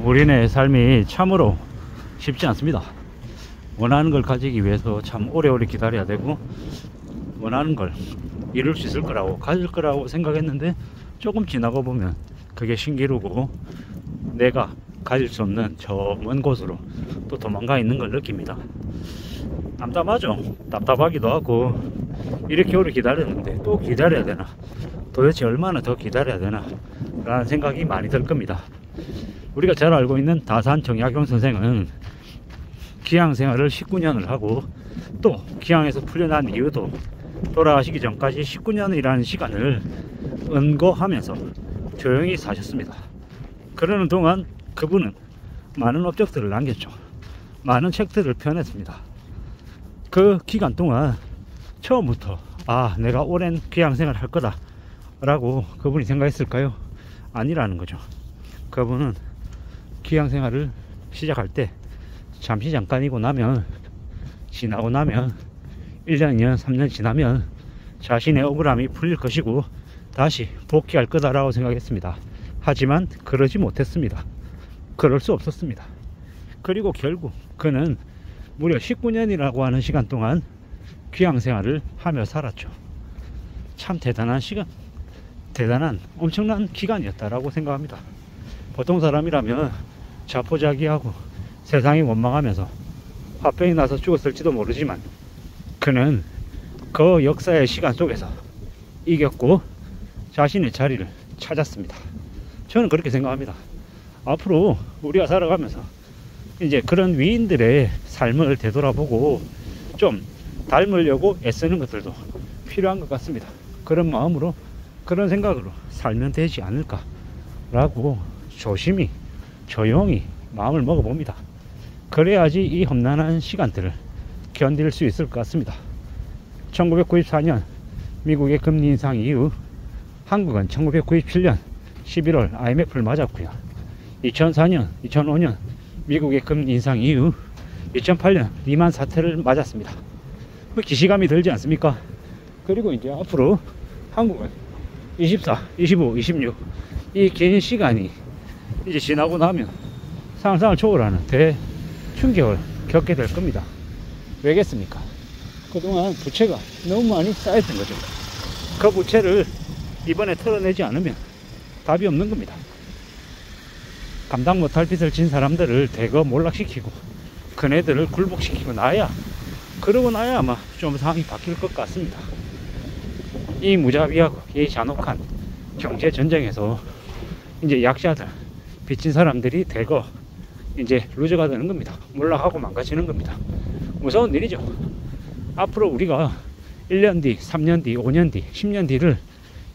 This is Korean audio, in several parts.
우리네 삶이 참으로 쉽지 않습니다. 원하는 걸 가지기 위해서 참 오래오래 기다려야 되고, 원하는 걸 이룰 수 있을 거라고, 가질 거라고 생각했는데 조금 지나고 보면 그게 신기루고 내가 가질 수 없는 저 먼 곳으로 또 도망가 있는 걸 느낍니다. 답답하죠. 답답하기도 하고, 이렇게 오래 기다렸는데 또 기다려야 되나, 도대체 얼마나 더 기다려야 되나 라는 생각이 많이 들 겁니다. 우리가 잘 알고 있는 다산 정약용 선생은 기양 생활을 19년을 하고, 또 기양에서 풀려난 이유도 돌아가시기 전까지 19년이라는 시간을 은거하면서 조용히 사셨습니다. 그러는 동안 그분은 많은 업적들을 남겼죠. 많은 책들을 펴냈습니다. 그 기간 동안 처음부터 내가 오랜 귀양 생활을 할 거다 라고 그분이 생각했을까요? 아니라는 거죠. 그분은 귀양 생활을 시작할 때 잠시 잠깐이고 나면, 지나고 나면 1년, 2년, 3년 지나면 자신의 억울함이 풀릴 것이고 다시 복귀할 거다라고 생각했습니다. 하지만 그러지 못했습니다. 그럴 수 없었습니다. 그리고 결국 그는 무려 19년이라고 하는 시간 동안 귀양 생활을 하며 살았죠. 참 대단한 시간, 대단한 엄청난 기간이었다라고 생각합니다. 보통 사람이라면 자포자기하고 세상이 원망하면서 화병이 나서 죽었을지도 모르지만, 그는 그 역사의 시간 속에서 이겼고 자신의 자리를 찾았습니다. 저는 그렇게 생각합니다. 앞으로 우리가 살아가면서 이제 그런 위인들의 삶을 되돌아보고 좀 닮으려고 애쓰는 것들도 필요한 것 같습니다. 그런 마음으로, 그런 생각으로 살면 되지 않을까 라고 조심히 조용히 마음을 먹어봅니다. 그래야지 이 험난한 시간들을 견딜 수 있을 것 같습니다. 1994년 미국의 금리 인상 이후 한국은 1997년 11월 IMF를 맞았고요. 2004년, 2005년 미국의 금리 인상 이후 2008년 리만 사태를 맞았습니다. 기시감이 들지 않습니까? 그리고 이제 앞으로 한국은 24, 25, 26 이 긴 시간이 이제 지나고 나면 상상을 초월하는 대충격을 겪게 될 겁니다. 왜겠습니까? 그동안 부채가 너무 많이 쌓였던 거죠. 그 부채를 이번에 털어내지 않으면 답이 없는 겁니다. 감당 못할 빚을 진 사람들을 대거 몰락시키고 그네들을 굴복시키고 나야, 그러고 나야 아마 좀 상황이 바뀔 것 같습니다. 이 무자비하고 이 잔혹한 경제 전쟁에서 이제 약자들, 빚진 사람들이 대거 이제 루저가 되는 겁니다. 몰락하고 망가지는 겁니다. 무서운 일이죠. 앞으로 우리가 1년 뒤, 3년 뒤, 5년 뒤, 10년 뒤를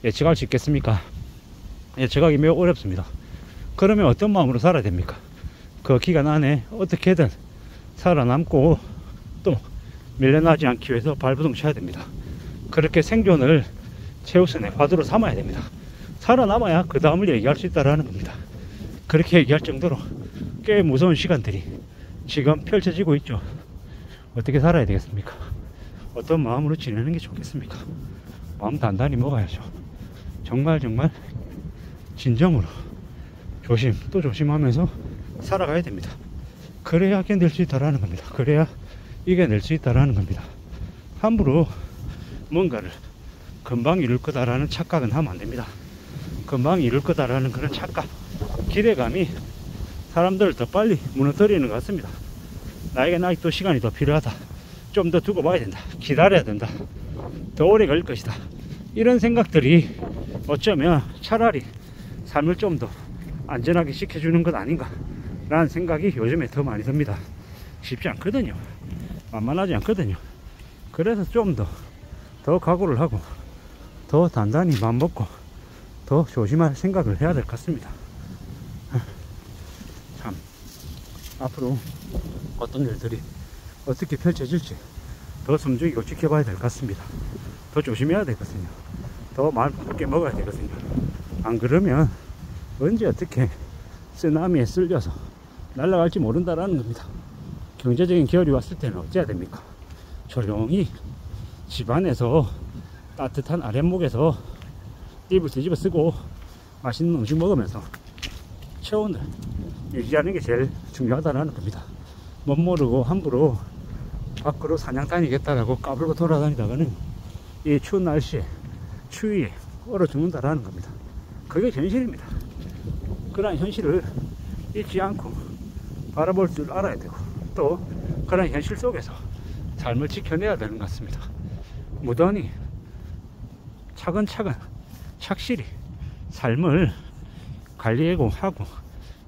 예측할 수 있겠습니까? 예측하기 매우 어렵습니다. 그러면 어떤 마음으로 살아야 됩니까? 그 기간 안에 어떻게든 살아남고 또 밀려나지 않기 위해서 발버둥 쳐야 됩니다. 그렇게 생존을 최우선의 화두로 삼아야 됩니다. 살아남아야 그 다음을 얘기할 수 있다는 겁니다. 그렇게 얘기할 정도로 꽤 무서운 시간들이 지금 펼쳐지고 있죠. 어떻게 살아야 되겠습니까? 어떤 마음으로 지내는 게 좋겠습니까? 마음 단단히 먹어야죠. 정말 진정으로 조심 또 조심하면서 살아가야 됩니다. 그래야 견딜 수 있다라는 겁니다. 그래야 이겨낼 수 있다라는 겁니다. 함부로 뭔가를 금방 이룰 거다라는 착각은 하면 안 됩니다. 금방 이룰 거다라는 그런 착각, 기대감이 사람들을 더 빨리 무너뜨리는 것 같습니다. 나에게는 아직도 시간이 더 필요하다, 좀 더 두고 봐야 된다, 기다려야 된다, 더 오래 걸릴 것이다, 이런 생각들이 어쩌면 차라리 삶을 좀 더 안전하게 지켜주는 것 아닌가 라는 생각이 요즘에 더 많이 듭니다. 쉽지 않거든요. 만만하지 않거든요. 그래서 좀 더 각오를 하고 더 단단히 마음 먹고 더 조심할 생각을 해야 될 것 같습니다. 참 앞으로 어떤 일들이 어떻게 펼쳐질지 더 숨죽이고 지켜봐야 될 것 같습니다. 더 조심해야 되거든요. 더 마음 굳게 먹어야 되거든요. 안 그러면 언제 어떻게 쓰나미에 쓸려서 날아갈지 모른다라는 겁니다. 경제적인 기열이 왔을 때는 어찌해야 됩니까? 조용히 집안에서 따뜻한 아랫목에서 이불 뒤집어 쓰고 맛있는 음식 먹으면서 체온을 유지하는 게 제일 중요하다는 겁니다. 못 모르고 함부로 밖으로 사냥 다니겠다라고 까불고 돌아다니다가는 이 추운 날씨에 추위에 얼어 죽는다라는 겁니다. 그게 현실입니다. 그런 현실을 잊지 않고 바라볼 줄 알아야 되고, 또 그런 현실 속에서 삶을 지켜내야 되는 것 같습니다. 무던히 차근차근 착실히 삶을 관리하고 하고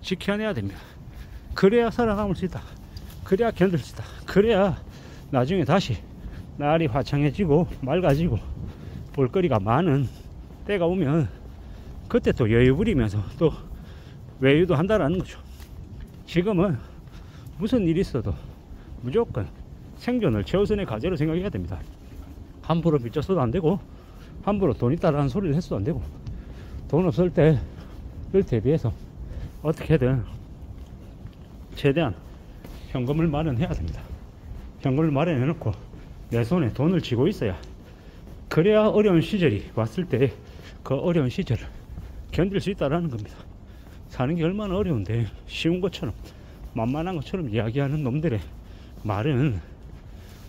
지켜내야 됩니다. 그래야 살아남을 수 있다. 그래야 견딜 수 있다. 그래야 나중에 다시 날이 화창해지고 맑아지고 볼거리가 많은 때가 오면 그때 또 여유 부리면서 또 외유도 한다라는 거죠. 지금은 무슨 일이 있어도 무조건 생존을 최우선의 과제로 생각해야 됩니다. 함부로 빚져서도 안 되고, 함부로 돈 있다라는 소리를 해서도 안 되고, 돈 없을 때를 대비해서 어떻게든 최대한 현금을 마련해야 됩니다. 현금을 마련해 놓고 내 손에 돈을 쥐고 있어야, 그래야 어려운 시절이 왔을 때 그 어려운 시절을 견딜 수 있다라는 겁니다. 사는 게 얼마나 어려운데 쉬운 것처럼 만만한 것처럼 이야기하는 놈들의 말은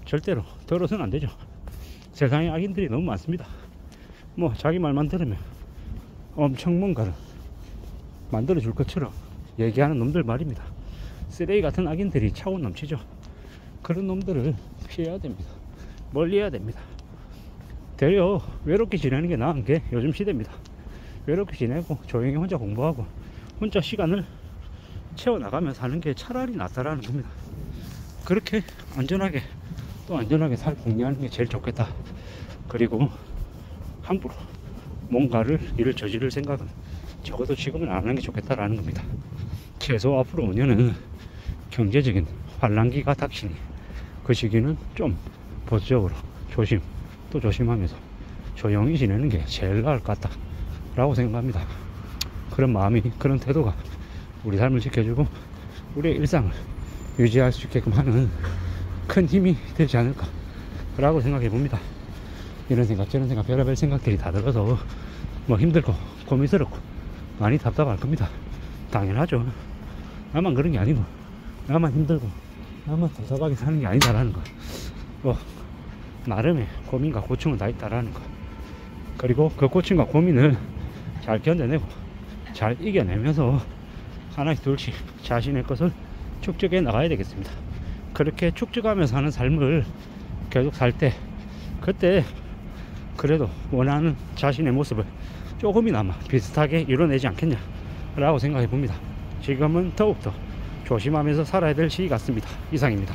절대로 들어서는 안 되죠. 세상에 악인들이 너무 많습니다. 뭐 자기 말만 들으면 엄청 뭔가를 만들어 줄 것처럼 얘기하는 놈들 말입니다. 쓰레기 같은 악인들이 차고 넘치죠. 그런 놈들을 피해야 됩니다. 멀리 해야 됩니다. 되려 외롭게 지내는 게 나은 게 요즘 시대입니다. 외롭게 지내고 조용히 혼자 공부하고 혼자 시간을 채워나가면서 사는 게 차라리 낫다라는 겁니다. 그렇게 안전하게 또 안전하게 살 공유하는 게 제일 좋겠다. 그리고 함부로 뭔가를 일을 저지를 생각은 적어도 지금은 안 하는 게 좋겠다라는 겁니다. 최소 앞으로 5년은 경제적인 환란기가 닥치니 그 시기는 좀 보수적으로 또 조심하면서 조용히 지내는 게 제일 나을 것 같다 라고 생각합니다. 그런 마음이, 그런 태도가 우리 삶을 지켜주고 우리의 일상을 유지할 수 있게끔 하는 큰 힘이 되지 않을까 라고 생각해 봅니다. 이런 생각 저런 생각 별의별 생각들이 다 들어서 뭐 힘들고 고민스럽고 많이 답답할 겁니다. 당연하죠. 나만 그런 게 아니고 나만 힘들고 나만 답답하게 사는 게 아니다라는 거, 뭐 나름의 고민과 고충은 다 있다라는 거, 그리고 그 고충과 고민을 잘 견뎌내고 잘 이겨내면서 하나씩 둘씩 자신의 것을 축적해 나가야 되겠습니다. 그렇게 축적하면서 사는 삶을 계속 살 때, 그때 그래도 원하는 자신의 모습을 조금이나마 비슷하게 이뤄내지 않겠냐 라고 생각해 봅니다. 지금은 더욱더 조심하면서 살아야 될 시기 같습니다. 이상입니다.